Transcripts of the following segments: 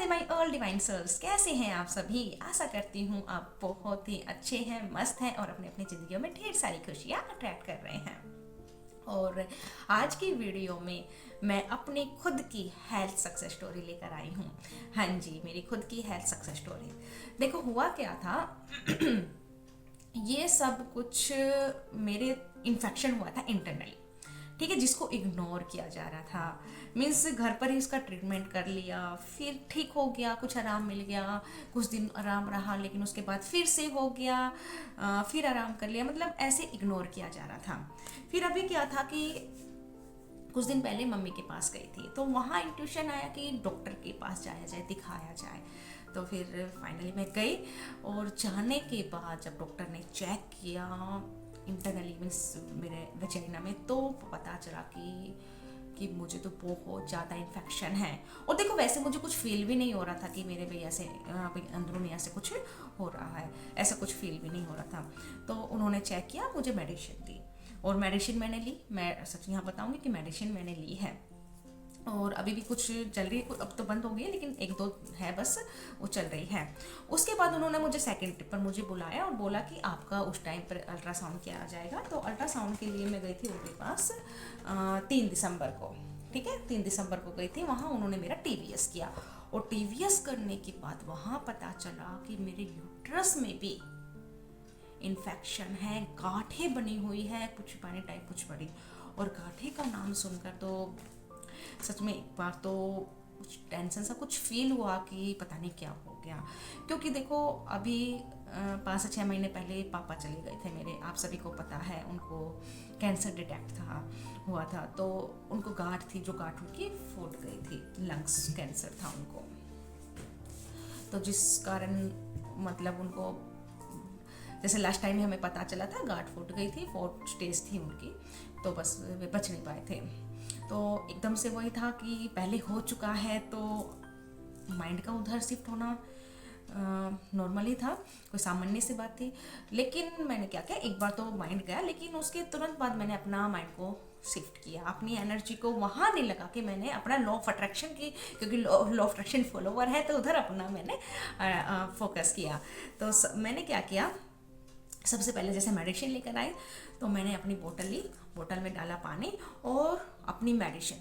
My all divine souls, कैसे हैं आप सभी। आशा करती हूँ आप बहुत ही अच्छे हैं, मस्त हैं और अपनी अपनी ज़िंदगियों में ढेर सारी खुशियाँ अट्रैक्ट कर रहे हैं। और आज की वीडियो में मैं अपनी खुद की हेल्थ सक्सेस स्टोरी लेकर आई हूँ। हाँ जी, मेरी खुद की हेल्थ सक्सेस स्टोरी। देखो हुआ क्या था ये सब कुछ मेरे इन्फेक्शन हुआ था इंटरनली, ठीक है, जिसको इग्नोर किया जा रहा था। मीन्स घर पर ही उसका ट्रीटमेंट कर लिया, फिर ठीक हो गया, कुछ आराम मिल गया, कुछ दिन आराम रहा, लेकिन उसके बाद फिर से हो गया, फिर आराम कर लिया, मतलब ऐसे इग्नोर किया जा रहा था। फिर अभी क्या था कि कुछ दिन पहले मम्मी के पास गई थी, तो वहाँ इंट्यूशन आया कि डॉक्टर के पास जाया जाए, दिखाया जाए। तो फिर फाइनली मैं गई और जाने के बाद जब डॉक्टर ने चेक किया इंटरनली मीन्स मेरे वजाइना में, तो पता चला कि मुझे तो बहुत ज़्यादा इन्फेक्शन है। और देखो वैसे मुझे कुछ फील भी नहीं हो रहा था कि मेरे भाई ऐसे अंदरूनी ऐसे कुछ हो रहा है, ऐसा कुछ फील भी नहीं हो रहा था। तो उन्होंने चेक किया, मुझे मेडिसिन दी और मेडिसिन मैंने ली। मैं सच यहाँ बताऊँगी कि मेडिसिन मैंने ली है और अभी भी कुछ चल रही है, अब तो बंद हो गई है, लेकिन एक दो है बस, वो चल रही है। उसके बाद उन्होंने मुझे सेकंड ट्रिप पर मुझे बुलाया और बोला कि आपका उस टाइम पर अल्ट्रासाउंड किया जाएगा। तो अल्ट्रासाउंड के लिए मैं गई थी उनके पास 3 दिसंबर को, ठीक है, 3 दिसंबर को गई थी। वहाँ उन्होंने मेरा TVS किया और TVS करने के बाद वहाँ पता चला कि मेरे यूट्रस में भी इन्फेक्शन है, गांठें बनी हुई है, कुछ पानी टाइप कुछ बड़ी। और गांठें का नाम सुनकर तो सच में एक बार तो कुछ टेंशन सा कुछ फील हुआ कि पता नहीं क्या हो गया। क्योंकि देखो अभी 5 से 6 महीने पहले पापा चले गए थे मेरे, आप सभी को पता है, उनको कैंसर डिटेक्ट हुआ था। तो उनको गांठ थी, जो गांठ उनकी फूट गई थी, लंग्स कैंसर था उनको। तो जिस कारण मतलब उनको जैसे लास्ट टाइम हमें पता चला था गांठ फूट गई थी, 4 स्टेज थी उनकी, तो बस वे बच नहीं पाए थे। तो एकदम से वही था कि पहले हो चुका है तो माइंड का उधर शिफ्ट होना नॉर्मली था, कोई सामान्य सी बात थी। लेकिन मैंने क्या किया, एक बार तो माइंड गया, लेकिन उसके तुरंत बाद मैंने अपना माइंड को शिफ्ट किया, अपनी एनर्जी को वहाँ नहीं लगा कि मैंने अपना लॉ ऑफ अट्रैक्शन की, क्योंकि लॉ ऑफ अट्रैक्शन फॉलोवर है, तो उधर अपना मैंने फोकस किया। तो मैंने क्या किया, सबसे पहले जैसे मेडिसिन लेकर आई तो मैंने अपनी बोतल ली, बोतल में डाला पानी और अपनी मेडिसिन,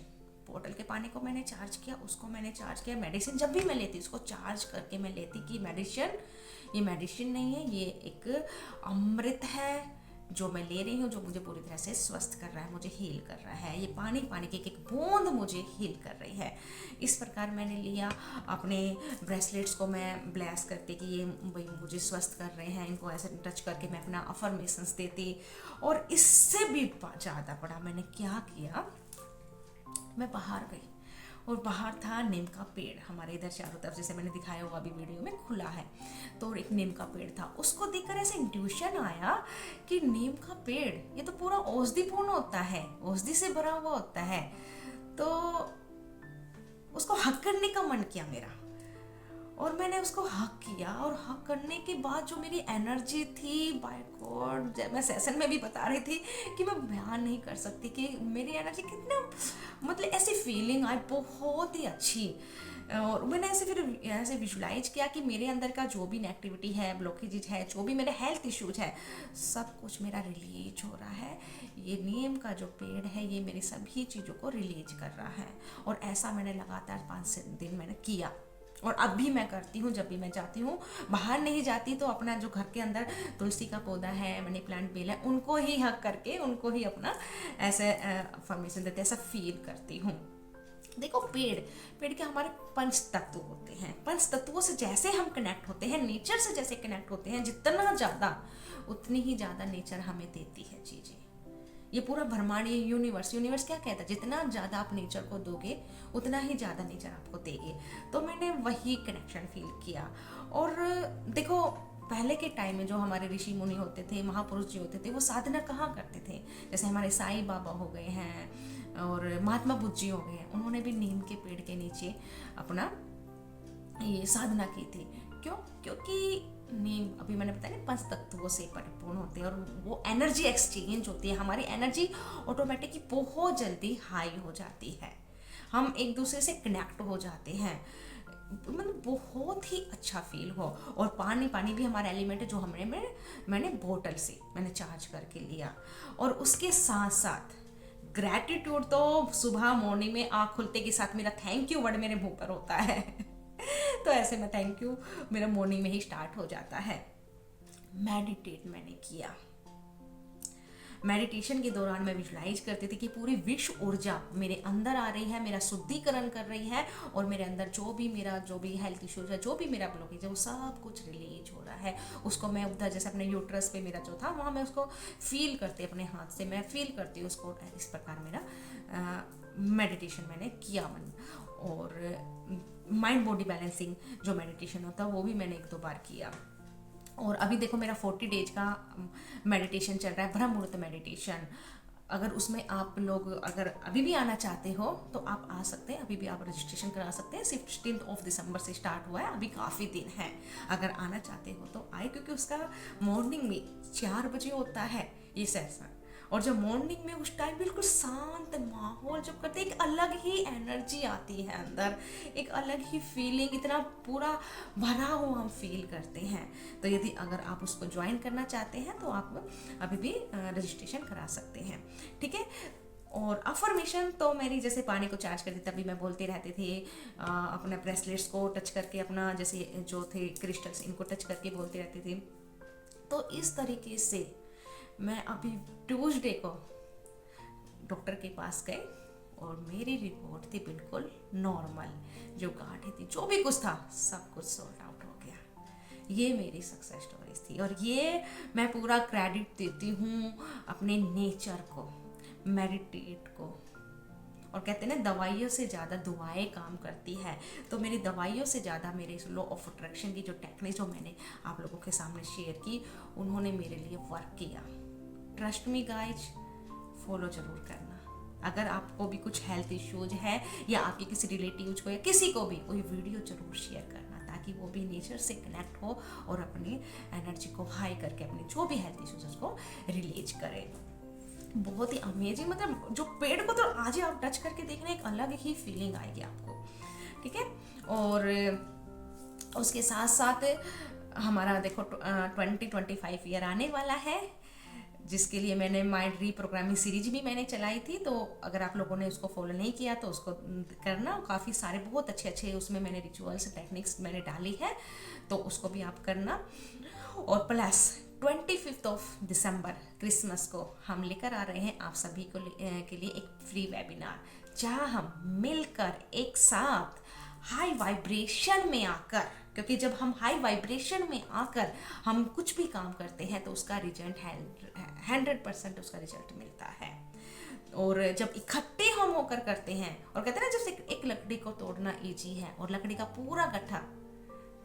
बोतल के पानी को मैंने चार्ज किया, उसको मैंने चार्ज किया। मेडिसिन जब भी मैं लेती उसको चार्ज करके मैं लेती कि मेडिसिन ये मेडिसिन नहीं है, ये एक अमृत है जो मैं ले रही हूँ, जो मुझे पूरी तरह से स्वस्थ कर रहा है, मुझे हील कर रहा है। ये पानी की एक बूंद मुझे हील कर रही है। इस प्रकार मैंने लिया। अपने ब्रेसलेट्स को मैं ब्लेस करती कि ये भाई मुझे स्वस्थ कर रहे हैं, इनको ऐसे टच करके मैं अपना अफर्मेशंस देती। और इससे भी ज़्यादा बड़ा मैंने क्या किया, मैं बाहर गई और बाहर था नीम का पेड़, हमारे इधर चारों तरफ जैसे मैंने दिखाया हुआ अभी वीडियो में खुला है, तो एक नीम का पेड़ था। उसको देखकर ऐसे इंट्यूशन आया कि नीम का पेड़ ये तो पूरा औषधिपूर्ण होता है, औषधि से भरा हुआ होता है। तो उसको हक करने का मन किया मेरा और मैंने उसको हक किया। और हक करने के बाद जो मेरी एनर्जी थी, बाय गॉड, जब मैं सेशन में भी बता रही थी कि मैं बयान नहीं कर सकती कि मेरी एनर्जी कितना, मतलब ऐसी फीलिंग आई बहुत ही अच्छी। और मैंने ऐसे फिर ऐसे विजुलाइज किया कि मेरे अंदर का जो भी नेगेटिविटी है, ब्लॉकेज है, जो भी मेरे हेल्थ इश्यूज है, सब कुछ मेरा रिलीज हो रहा है। ये नीम का जो पेड़ है ये मेरी सभी चीज़ों को रिलीज कर रहा है। और ऐसा मैंने लगातार 5 दिन मैंने किया और अब भी मैं करती हूँ। जब भी मैं जाती हूँ, बाहर नहीं जाती, तो अपना जो घर के अंदर तुलसी का पौधा है, मनी प्लांट बेल है, उनको ही हक करके उनको ही अपना ऐसे फॉर्मेशन देते, ऐसा फील करती हूँ। देखो पेड़ के हमारे 5 तत्व होते हैं। 5 तत्वों से जैसे हम कनेक्ट होते हैं, नेचर से जैसे कनेक्ट होते हैं, जितना ज़्यादा उतनी ही ज़्यादा नेचर हमें देती है चीज़ें। ये पूरा ब्रह्मांड, ये यूनिवर्स क्या कहता है, जितना ज़्यादा आप नेचर को दोगे उतना ही ज़्यादा नेचर आपको देगी। तो मैंने वही कनेक्शन फील किया। और देखो पहले के टाइम में जो हमारे ऋषि मुनि होते थे, महापुरुष जी होते थे, वो साधना कहाँ करते थे। जैसे हमारे साईं बाबा हो गए हैं और महात्मा बुद्ध जी हो गए हैं, उन्होंने भी नीम के पेड़ के नीचे अपना ये साधना की थी। क्यों? क्योंकि नीम, अभी मैंने बताया ना, 5 तत्वों से परिपूर्ण होते हैं और वो एनर्जी एक्सचेंज होती है, हमारी एनर्जी ऑटोमेटिकली बहुत जल्दी हाई हो जाती है, हम एक दूसरे से कनेक्ट हो जाते हैं। मतलब बहुत ही अच्छा फील हो। और पानी भी हमारा एलिमेंट है जो मैंने बोतल से मैंने चार्ज करके लिया। और उसके साथ साथ ग्रैटिट्यूड तो सुबह मॉर्निंग में आँख खुलते के साथ मेरा थैंक यू वर्ड मेरे मुंह पर होता है। तो ऐसे में थैंक यू मेरा मॉर्निंग में ही स्टार्ट हो जाता है। मेडिटेट मैंने किया। मेडिटेशन के दौरान मैं विजुलाइज करती थी कि पूरी विश्व ऊर्जा मेरे अंदर आ रही है, मेरा शुद्धिकरण कर रही है, और मेरे अंदर जो भी हेल्थ इश्यूज है, जो भी मेरा ब्लॉकेज है, वो सब कुछ रिलीज हो रहा है। उसको मैं उधर जैसे अपने यूट्रस पे मेरा जो था वहाँ मैं उसको फील करती, अपने हाथ से मैं फील करती हूँ उसको। इस प्रकार मेरा मेडिटेशन मैंने किया मन। और माइंड बॉडी बैलेंसिंग जो मेडिटेशन होता है वो भी मैंने 1-2 बार किया। और अभी देखो मेरा 40 डेज का मेडिटेशन चल रहा है, ब्रह्म मुहूर्त मेडिटेशन। अगर उसमें आप लोग अगर अभी भी आना चाहते हो तो आप आ सकते हैं, अभी भी आप रजिस्ट्रेशन करा सकते हैं। 16 दिसंबर से स्टार्ट हुआ है, अभी काफ़ी दिन है। अगर आना चाहते हो तो आए, क्योंकि उसका मॉर्निंग में 4 बजे होता है ये सेशन। और जब मॉर्निंग में उस टाइम बिल्कुल शांत माहौल जब करते हैं, एक अलग ही एनर्जी आती है अंदर, एक अलग ही फीलिंग, इतना पूरा भरा हुआ हम फील करते हैं। तो यदि अगर आप उसको ज्वाइन करना चाहते हैं तो आप अभी भी रजिस्ट्रेशन करा सकते हैं, ठीक है। और अफर्मेशन तो मेरी जैसे पानी को चार्ज करती तभी मैं बोलते रहते थे, अपने ब्रेसलेट्स को टच करके, अपना जैसे जो थे क्रिस्टल्स इनको टच करके बोलते रहते थे। तो इस तरीके से मैं अभी ट्यूसडे को डॉक्टर के पास गए और मेरी रिपोर्ट थी बिल्कुल नॉर्मल। जो गांठें थी, जो भी कुछ था, सब कुछ सॉर्ट आउट हो गया। ये मेरी सक्सेस स्टोरीज थी, और ये मैं पूरा क्रेडिट देती हूँ अपने नेचर को, मेडिटेट को। और कहते हैं ना, दवाइयों से ज़्यादा दुआएं काम करती है। तो मेरी दवाइयों से ज़्यादा मेरे इस लॉ ऑफ अट्रैक्शन की जो टेक्निक जो मैंने आप लोगों के सामने शेयर की, उन्होंने मेरे लिए वर्क किया। ट्रस्ट मी गाइज, फॉलो जरूर करना। अगर आपको भी कुछ हेल्थ इश्यूज है, या आपके किसी रिलेटिव्स को या किसी को भी, वही वीडियो जरूर शेयर करना, ताकि वो भी नेचर से कनेक्ट हो और अपनी एनर्जी को हाई करके अपने जो भी हेल्थ इश्यूज उसको रिलीज करे। बहुत ही अमेजिंग, मतलब जो पेड़ को तो आज ही आप टच करके देखना, एक अलग ही फीलिंग आएगी आपको, ठीक है। और उसके साथ साथ हमारा देखो 2025 ईयर आने वाला है, जिसके लिए मैंने माइंड रीप्रोग्रामिंग सीरीज भी मैंने चलाई थी। तो अगर आप लोगों ने उसको फॉलो नहीं किया तो उसको करना, काफ़ी सारे बहुत अच्छे उसमें मैंने रिचुअल्स टेक्निक्स मैंने डाली है, तो उसको भी आप करना। और प्लस 25 दिसंबर क्रिसमस को हम लेकर आ रहे हैं आप सभी को के लिए एक फ्री वेबिनार, जहां हम मिलकर एक साथ हाई वाइब्रेशन में आकर, क्योंकि जब हम हाई वाइब्रेशन में आकर हम कुछ भी काम करते हैं तो उसका रिजल्ट 100% उसका रिजल्ट मिलता है। और जब इकट्ठे हम होकर करते हैं, और कहते हैं ना, जैसे एक लकड़ी को तोड़ना इजी है और लकड़ी का पूरा गट्ठा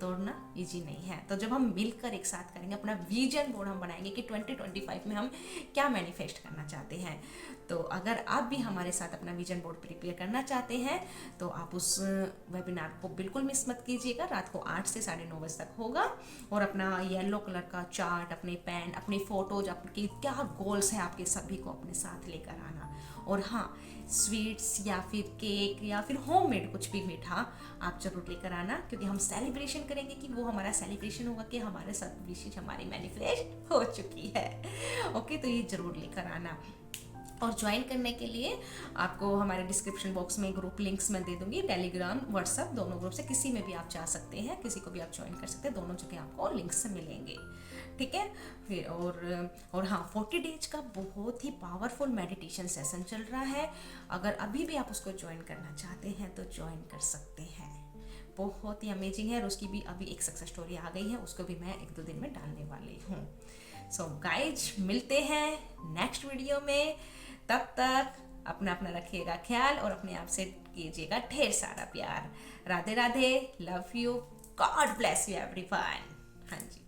तोड़ना इजी नहीं है। तो जब हम मिलकर एक साथ करेंगे, अपना विजन बोर्ड हम बनाएंगे कि 2025 में हम क्या मैनिफेस्ट करना चाहते हैं। तो अगर आप भी हमारे साथ अपना विजन बोर्ड प्रिपेयर करना चाहते हैं तो आप उस वेबिनार को बिल्कुल मिस मत कीजिएगा। रात को 8 से 9:30 बजे तक होगा। और अपना येलो कलर का चार्ट, अपने पेन, अपनी फोटोज, आपके क्या गोल्स हैं आपके सभी को अपने साथ लेकर आना। और हाँ, स्वीट्स या फिर केक या फिर होममेड कुछ भी मीठा आप जरूर लेकर आना, क्योंकि हम सेलिब्रेशन करेंगे कि वो हमारा सेलिब्रेशन होगा कि हमारे सब विशेष हमारी मैनिफेस्ट हो चुकी है। ओके, तो ये जरूर लेकर आना। और ज्वाइन करने के लिए आपको हमारे डिस्क्रिप्शन बॉक्स में ग्रुप लिंक्स मैं दे दूंगी, टेलीग्राम, व्हाट्सएप, दोनों ग्रुप से किसी में भी आप जा सकते हैं, किसी को भी आप ज्वाइन कर सकते हैं, दोनों जगह आपको लिंक्स मिलेंगे, ठीक है। फिर और हाँ, 40 डेज का बहुत ही पावरफुल मेडिटेशन सेशन चल रहा है। अगर अभी भी आप उसको ज्वाइन करना चाहते हैं तो ज्वाइन कर सकते हैं, बहुत ही अमेजिंग है। और उसकी भी अभी एक सक्सेस स्टोरी आ गई है, उसको भी मैं 1-2 दिन में डालने वाली हूँ। सो गाइज, मिलते हैं नेक्स्ट वीडियो में। तब तक अपना रखिएगा ख्याल और अपने आप से कीजिएगा ढेर सारा प्यार। Radhe Radhe, love you, God bless you everyone. हाँ जी।